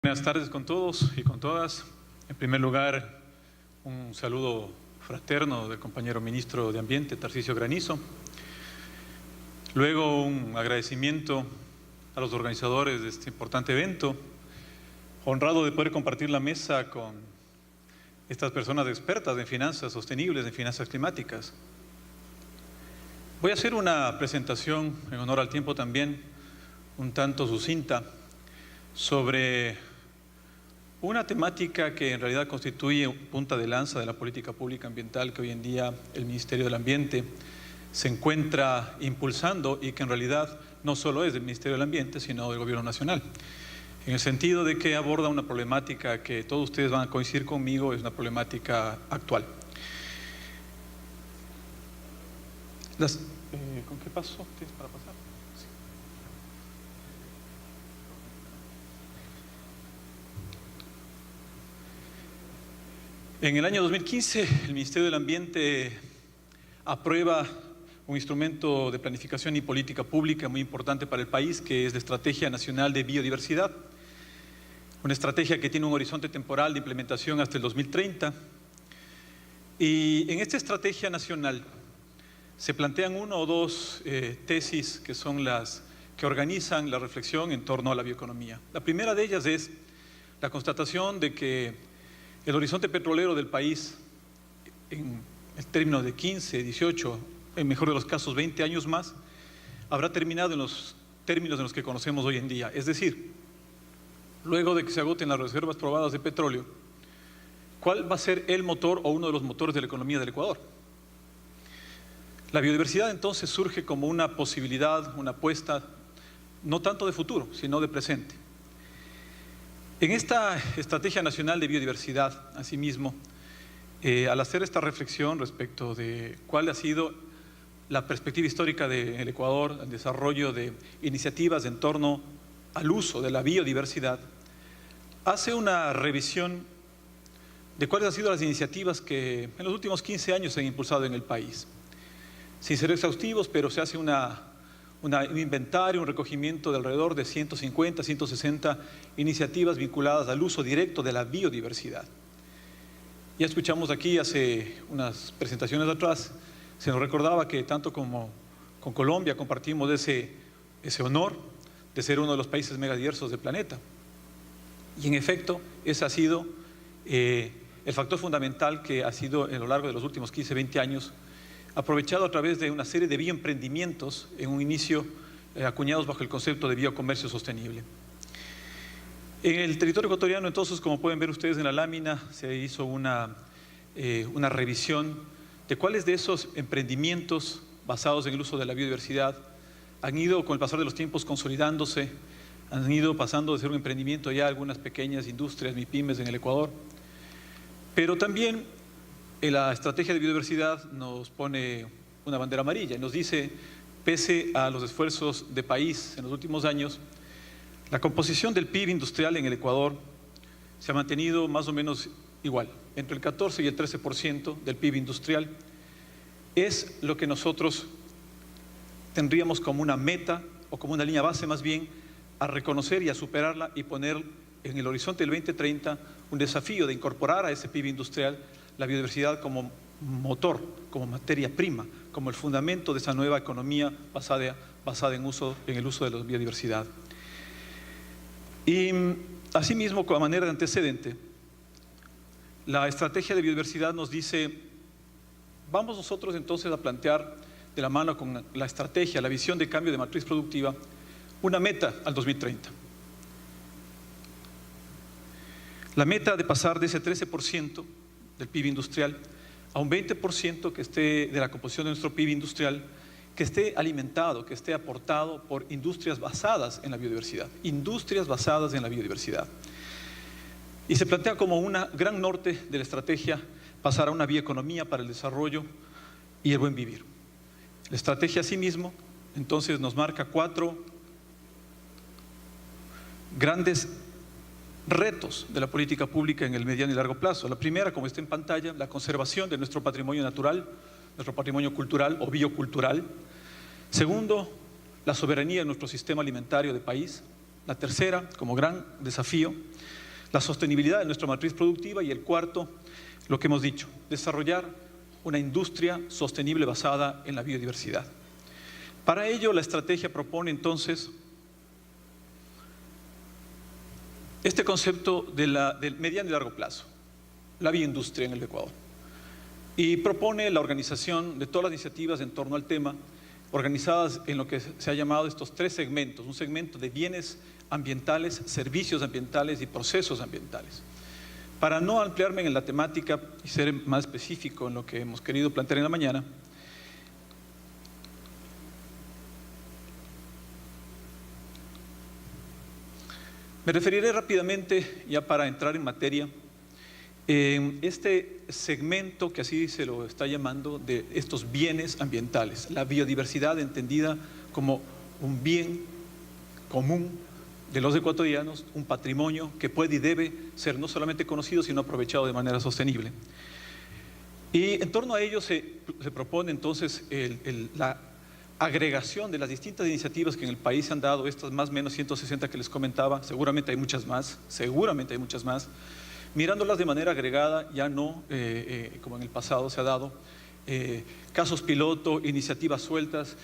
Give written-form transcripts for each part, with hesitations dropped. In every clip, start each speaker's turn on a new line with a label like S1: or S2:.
S1: Buenas tardes con todos y con todas. En primer lugar, un saludo fraterno del compañero ministro de Ambiente, Tarcisio Granizo. Luego, un agradecimiento a los organizadores de este importante evento. Honrado de poder compartir la mesa con estas personas expertas en finanzas sostenibles, en finanzas climáticas. Voy a hacer una presentación, en honor al tiempo también, un tanto sucinta, sobre una temática que en realidad constituye punta de lanza de la política pública ambiental que hoy en día el Ministerio del Ambiente se encuentra impulsando y que en realidad no solo es del Ministerio del Ambiente, sino del Gobierno Nacional. En el sentido de que aborda una problemática que todos ustedes van a coincidir conmigo, es una problemática actual. ¿Con qué paso tienes para pasar? Sí. En el año 2015, el Ministerio del Ambiente aprueba un instrumento de planificación y política pública muy importante para el país, que es la Estrategia Nacional de Biodiversidad. Una estrategia que tiene un horizonte temporal de implementación hasta el 2030. Y en esta estrategia nacional se plantean una o dos tesis que son las que organizan la reflexión en torno a la bioeconomía. La primera de ellas es la constatación de que el horizonte petrolero del país, en el término de 15, 18, en mejor de los casos 20 años más, habrá terminado en los términos en los que conocemos hoy en día. Es decir, luego de que se agoten las reservas probadas de petróleo, ¿cuál va a ser el motor o uno de los motores de la economía del Ecuador? La biodiversidad entonces surge como una posibilidad, una apuesta, no tanto de futuro, sino de presente. En esta Estrategia Nacional de Biodiversidad, asimismo, al hacer esta reflexión respecto de cuál ha sido la perspectiva histórica del Ecuador, el desarrollo de iniciativas en torno al uso de la biodiversidad, hace una revisión de cuáles han sido las iniciativas que en los últimos 15 años se han impulsado en el país. Sin ser exhaustivos, pero se hace un inventario, un recogimiento de alrededor de 150, 160 iniciativas vinculadas al uso directo de la biodiversidad. Ya escuchamos aquí hace unas presentaciones atrás, se nos recordaba que tanto como con Colombia compartimos ese honor de ser uno de los países megadiversos del planeta. Y en efecto, ese ha sido el factor fundamental que ha sido a lo largo de los últimos 15, 20 años aprovechado a través de una serie de bioemprendimientos en un inicio acuñados bajo el concepto de biocomercio sostenible. En el territorio ecuatoriano, entonces, como pueden ver ustedes en la lámina, se hizo una revisión de cuáles de esos emprendimientos basados en el uso de la biodiversidad han ido con el pasar de los tiempos consolidándose, han ido pasando de ser un emprendimiento ya a algunas pequeñas industrias, MIPYMES en el Ecuador, pero también la estrategia de biodiversidad nos pone una bandera amarilla y nos dice, pese a los esfuerzos de país en los últimos años, la composición del PIB industrial en el Ecuador se ha mantenido más o menos igual, entre el 14 y el 13% del PIB industrial. Es lo que nosotros tendríamos como una meta o como una línea base más bien a reconocer y a superarla y poner en el horizonte del 2030 un desafío de incorporar a ese PIB industrial la biodiversidad como motor, como materia prima, como el fundamento de esa nueva economía basada en el uso de la biodiversidad. Y asimismo, como manera de antecedente, la estrategia de biodiversidad nos dice, vamos nosotros entonces a plantear de la mano con la estrategia, la visión de cambio de matriz productiva, una meta al 2030. La meta de pasar de ese 13% del PIB industrial a un 20% que esté de la composición de nuestro PIB industrial, que esté alimentado, que esté aportado por industrias basadas en la biodiversidad, industrias basadas en la biodiversidad. Y se plantea como una gran norte de la estrategia pasar a una bioeconomía para el desarrollo y el buen vivir. La estrategia asimismo entonces nos marca 4 grandes retos de la política pública en el mediano y largo plazo. La primera, como está en pantalla, la conservación de nuestro patrimonio natural, nuestro patrimonio cultural o biocultural. Segundo, la soberanía de nuestro sistema alimentario de país. La tercera, como gran desafío, la sostenibilidad de nuestra matriz productiva. Y el cuarto, lo que hemos dicho, desarrollar una industria sostenible basada en la biodiversidad. Para ello, la estrategia propone entonces este concepto del mediano y largo plazo, la bioindustria en el Ecuador. Y propone la organización de todas las iniciativas en torno al tema, organizadas en lo que se ha llamado estos tres segmentos: un segmento de bienes ambientales, servicios ambientales y procesos ambientales. Para no ampliarme en la temática y ser más específico en lo que hemos querido plantear en la mañana, me referiré rápidamente, ya para entrar en materia, en este segmento que así se lo está llamando, de estos bienes ambientales. La biodiversidad entendida como un bien común de los ecuatorianos, un patrimonio que puede y debe ser no solamente conocido, sino aprovechado de manera sostenible. Y en torno a ello se propone entonces la agregación de las distintas iniciativas que en el país se han dado, estas más o menos 160 que les comentaba, seguramente hay muchas más, mirándolas de manera agregada, ya no como en el pasado se ha dado, casos piloto, iniciativas sueltas,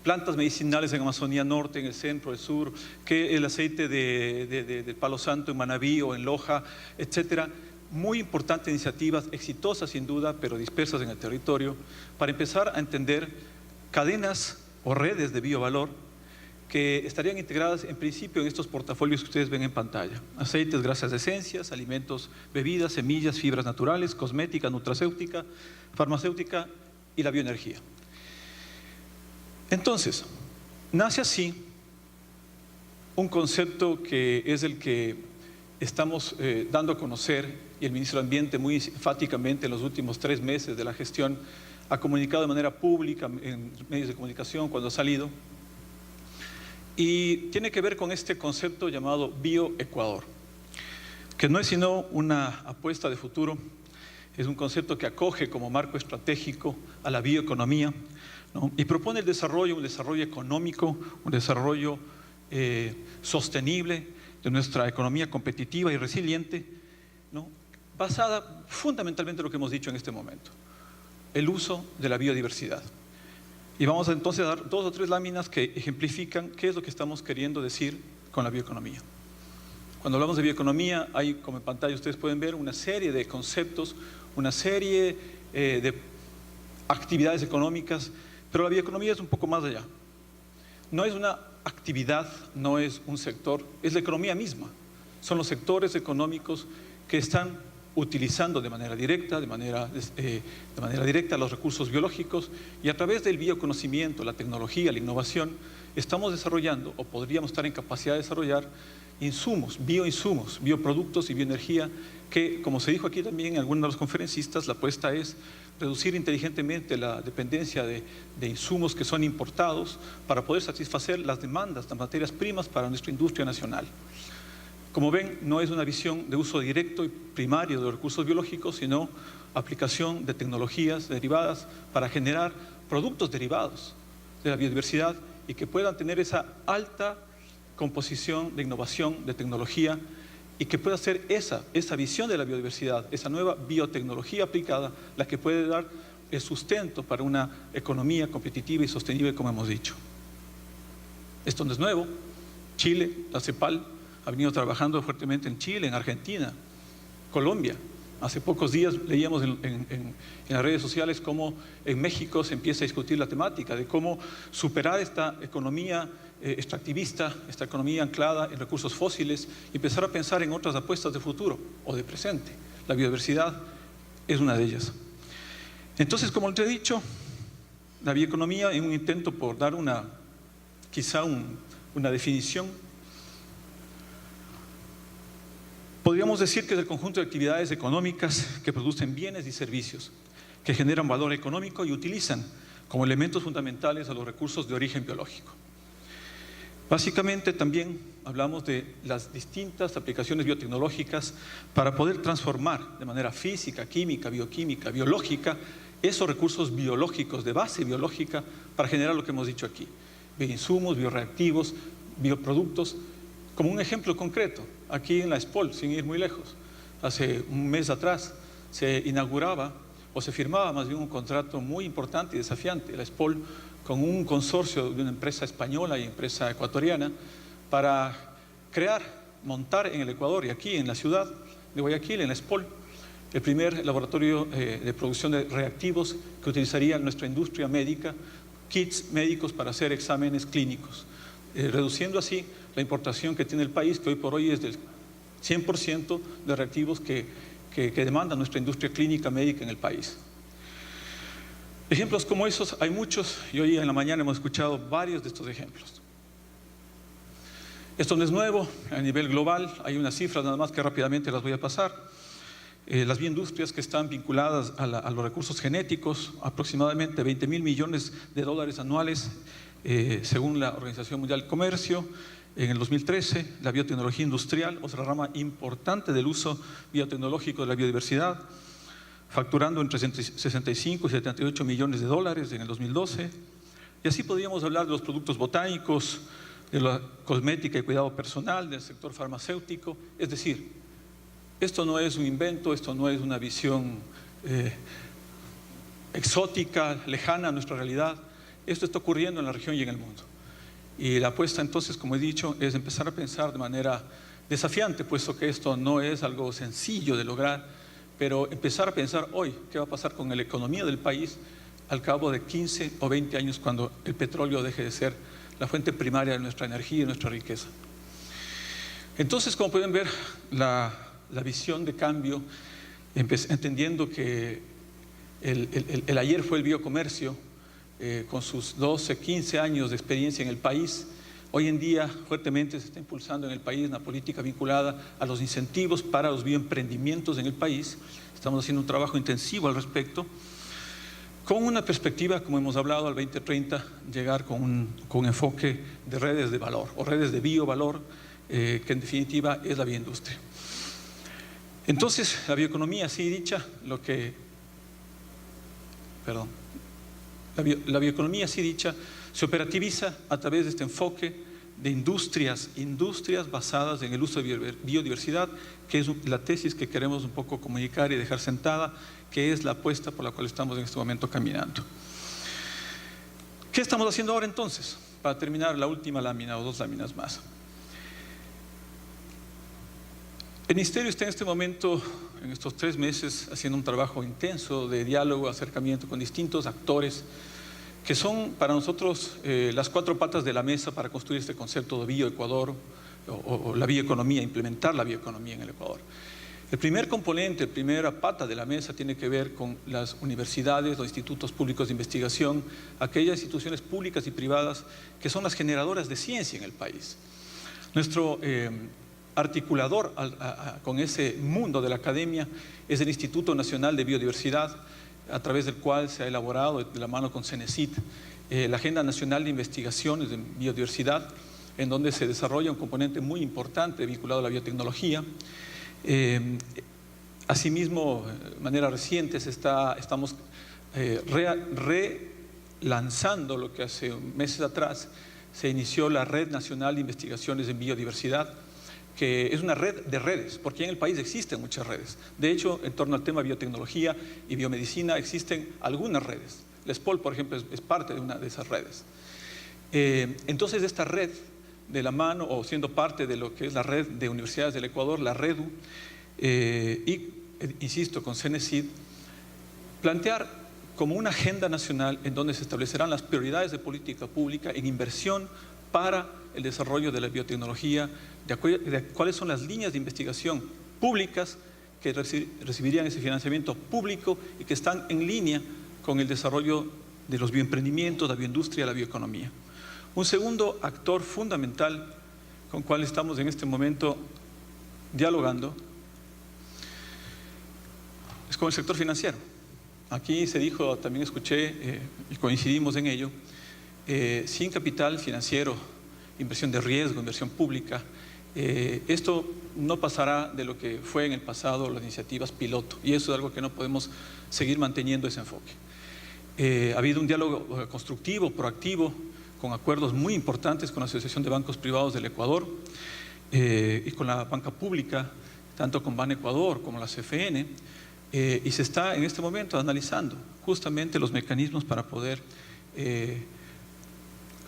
S1: plantas medicinales en Amazonía Norte, en el centro, el sur, que el aceite de Palo Santo en Manabí o en Loja, etcétera. Muy importantes iniciativas, exitosas sin duda, pero dispersas en el territorio, para empezar a entender cadenas o redes de biovalor que estarían integradas en principio en estos portafolios que ustedes ven en pantalla: aceites, grasas, esencias, alimentos, bebidas, semillas, fibras naturales, cosmética, nutracéutica, farmacéutica y la bioenergía. Entonces, nace así un concepto que es el que estamos dando a conocer, y el ministro de Ambiente muy enfáticamente en los últimos 3 meses de la gestión ha comunicado de manera pública en medios de comunicación cuando ha salido, y tiene que ver con este concepto llamado Bioecuador, que no es sino una apuesta de futuro. Es un concepto que acoge como marco estratégico a la bioeconomía, ¿no? Y propone el desarrollo, un desarrollo económico, un desarrollo sostenible de nuestra economía competitiva y resiliente, ¿no? Basada fundamentalmente en lo que hemos dicho en este momento: el uso de la biodiversidad. Y vamos entonces a dar 2 o 3 láminas que ejemplifican qué es lo que estamos queriendo decir con la bioeconomía. Cuando hablamos de bioeconomía, hay, como en pantalla ustedes pueden ver, una serie de conceptos, una serie de actividades económicas, pero la bioeconomía es un poco más allá. No es una actividad, no es un sector, es la economía misma. Son los sectores económicos que están utilizando de manera directa los recursos biológicos, y a través del bioconocimiento, la tecnología, la innovación, estamos desarrollando, o podríamos estar en capacidad de desarrollar, insumos, bioproductos y bioenergía que, como se dijo aquí también en algunos de los conferencistas, la apuesta es reducir inteligentemente la dependencia de insumos que son importados para poder satisfacer las demandas de materias primas para nuestra industria nacional. Como ven, no es una visión de uso directo y primario de los recursos biológicos, sino aplicación de tecnologías derivadas para generar productos derivados de la biodiversidad y que puedan tener esa alta composición de innovación, de tecnología, y que pueda ser esa visión de la biodiversidad, esa nueva biotecnología aplicada, la que puede dar el sustento para una economía competitiva y sostenible, como hemos dicho. Esto no es nuevo. Chile, la CEPAL, ha venido trabajando fuertemente en Chile, en Argentina, Colombia. Hace pocos días leíamos en las redes sociales cómo en México se empieza a discutir la temática de cómo superar esta economía extractivista, esta economía anclada en recursos fósiles, y empezar a pensar en otras apuestas de futuro o de presente. La biodiversidad es una de ellas. Entonces, como les he dicho, la bioeconomía, en un intento por dar quizá una definición, podríamos decir que es el conjunto de actividades económicas que producen bienes y servicios, que generan valor económico y utilizan como elementos fundamentales a los recursos de origen biológico. Básicamente también hablamos de las distintas aplicaciones biotecnológicas para poder transformar de manera física, química, bioquímica, biológica, esos recursos biológicos de base biológica para generar lo que hemos dicho aquí: bioinsumos, bioreactivos, bioproductos Como un ejemplo concreto, aquí en la SPOL, sin ir muy lejos, hace un mes atrás se inauguraba o se firmaba más bien un contrato muy importante y desafiante, la SPOL, con un consorcio de una empresa española y empresa ecuatoriana para crear, montar en el Ecuador y aquí en la ciudad de Guayaquil, en la SPOL, el primer laboratorio de producción de reactivos que utilizaría nuestra industria médica, kits médicos para hacer exámenes clínicos, reduciendo así la importación que tiene el país, que hoy por hoy es del 100% de reactivos que demanda nuestra industria clínica médica en el país. Ejemplos como esos hay muchos y hoy en la mañana hemos escuchado varios de estos ejemplos. Esto no es nuevo a nivel global, hay unas cifras nada más que rápidamente las voy a pasar. Las bioindustrias que están vinculadas a los recursos genéticos, aproximadamente 20.000 millones de dólares anuales, según la Organización Mundial del Comercio. En el 2013, la biotecnología industrial, otra rama importante del uso biotecnológico de la biodiversidad, facturando entre 65 y 78 millones de dólares en el 2012. Y así podríamos hablar de los productos botánicos, de la cosmética y cuidado personal, del sector farmacéutico. Es decir, esto no es un invento, esto no es una visión exótica, lejana a nuestra realidad. Esto está ocurriendo en la región y en el mundo. Y la apuesta entonces, como he dicho, es empezar a pensar de manera desafiante, puesto que esto no es algo sencillo de lograr, pero empezar a pensar hoy qué va a pasar con la economía del país al cabo de 15 o 20 años, cuando el petróleo deje de ser la fuente primaria de nuestra energía y nuestra riqueza. Entonces, como pueden ver, la visión de cambio, entendiendo que el ayer fue el biocomercio, con sus 12, 15 años de experiencia en el país, hoy en día fuertemente se está impulsando en el país una política vinculada a los incentivos para los bioemprendimientos en el país. Estamos haciendo un trabajo intensivo al respecto, con una perspectiva, como hemos hablado, al 2030, llegar con un enfoque de redes de valor o redes de biovalor, que en definitiva es la bioindustria. Entonces, la bioeconomía así dicha, la bioeconomía así dicha se operativiza a través de este enfoque de industrias basadas en el uso de biodiversidad, que es la tesis que queremos un poco comunicar y dejar sentada, que es la apuesta por la cual estamos en este momento caminando. ¿Qué estamos haciendo ahora entonces? Para terminar, la última lámina o 2 láminas más. El Ministerio está en este momento, en estos 3 meses, haciendo un trabajo intenso de diálogo, acercamiento con distintos actores que son para nosotros las 4 patas de la mesa para construir este concepto de bioecuador o la bioeconomía, implementar la bioeconomía en el Ecuador. El primer componente, la primera pata de la mesa tiene que ver con las universidades, los institutos públicos de investigación, aquellas instituciones públicas y privadas que son las generadoras de ciencia en el país. Nuestro articulador con ese mundo de la academia es el Instituto Nacional de Biodiversidad, a través del cual se ha elaborado de la mano con CENESID la Agenda Nacional de Investigaciones de Biodiversidad, en donde se desarrolla un componente muy importante vinculado a la biotecnología. Asimismo, de manera reciente estamos relanzando lo que hace meses atrás se inició la Red Nacional de Investigaciones en Biodiversidad, que es una red de redes, porque en el país existen muchas redes. De hecho, en torno al tema biotecnología y biomedicina existen algunas redes. La SPOL, por ejemplo, es parte de una de esas redes. Entonces, esta red, de la mano o siendo parte de lo que es la red de universidades del Ecuador, la REDU, y insisto, con CENESID, plantear como una agenda nacional en donde se establecerán las prioridades de política pública en inversión para el desarrollo de la biotecnología, de cuáles son las líneas de investigación públicas que recibirían ese financiamiento público y que están en línea con el desarrollo de los bioemprendimientos, la bioindustria, la bioeconomía. Un segundo actor fundamental con el cual estamos en este momento dialogando es con el sector financiero. Aquí se dijo, también escuché y coincidimos en ello, sin capital financiero, inversión de riesgo, inversión pública, esto no pasará de lo que fue en el pasado las iniciativas piloto, y eso es algo que no podemos seguir manteniendo ese enfoque. Ha habido un diálogo constructivo, proactivo, con acuerdos muy importantes con la Asociación de Bancos Privados del Ecuador, y con la banca pública, tanto con Banecuador como la CFN, y se está en este momento analizando justamente los mecanismos para poder,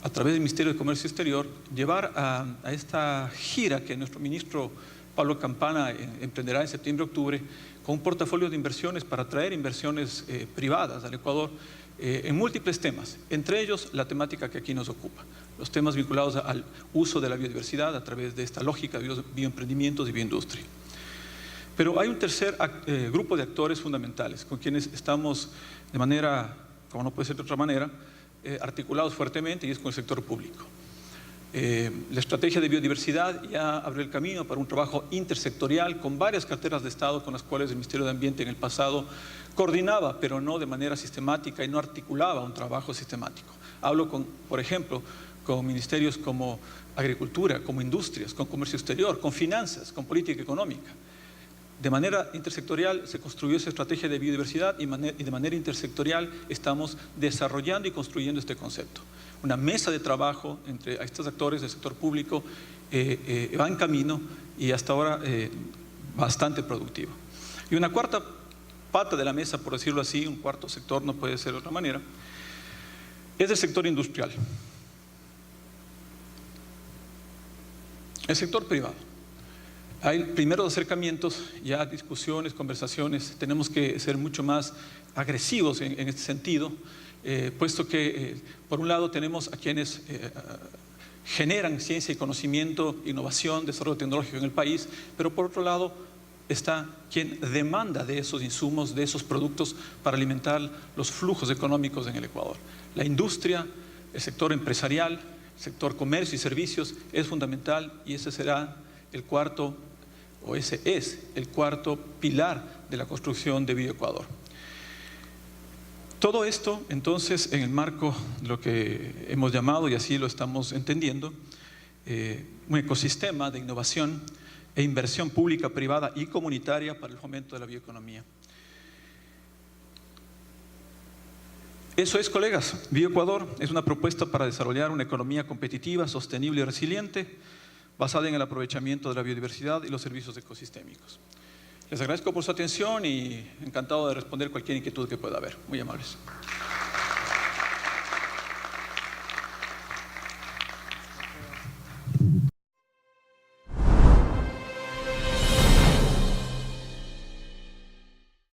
S1: a través del Ministerio de Comercio Exterior, llevar a esta gira que nuestro ministro Pablo Campana emprenderá en septiembre-octubre, con un portafolio de inversiones para atraer inversiones privadas al Ecuador en múltiples temas, entre ellos la temática que aquí nos ocupa, los temas vinculados al uso de la biodiversidad a través de esta lógica de bioemprendimientos y bioindustria. Pero hay un tercer grupo de actores fundamentales con quienes estamos de manera, como no puede ser de otra manera, articulados fuertemente, y es con el sector público. La estrategia de biodiversidad ya abrió el camino para un trabajo intersectorial con varias carteras de Estado con las cuales el Ministerio de Ambiente en el pasado coordinaba, pero no de manera sistemática y no articulaba un trabajo sistemático. Hablo, por ejemplo, con ministerios como Agricultura, como Industrias, con Comercio Exterior, con Finanzas, con Política Económica. De manera intersectorial se construyó esa estrategia de biodiversidad y de manera intersectorial estamos desarrollando y construyendo este concepto. Una mesa de trabajo entre estos actores del sector público va en camino y hasta ahora bastante productiva. Y una cuarta pata de la mesa, por decirlo así, un cuarto sector, no puede ser de otra manera, es el sector industrial. El sector privado. Hay primeros acercamientos, ya discusiones, conversaciones, tenemos que ser mucho más agresivos en este sentido, puesto que por un lado tenemos a quienes generan ciencia y conocimiento, innovación, desarrollo tecnológico en el país, pero por otro lado está quien demanda de esos insumos, de esos productos para alimentar los flujos económicos en el Ecuador. La industria, el sector empresarial, el sector comercio y servicios es fundamental, y ese será el cuarto, o ese es el cuarto pilar de la construcción de Bioecuador. Todo esto, entonces, en el marco de lo que hemos llamado, y así lo estamos entendiendo, un ecosistema de innovación e inversión pública, privada y comunitaria para el fomento de la bioeconomía. Eso es, colegas. Bioecuador es una propuesta para desarrollar una economía competitiva, sostenible y resiliente, basada en el aprovechamiento de la biodiversidad y los servicios ecosistémicos. Les agradezco por su atención y encantado de responder cualquier inquietud que pueda haber. Muy amables.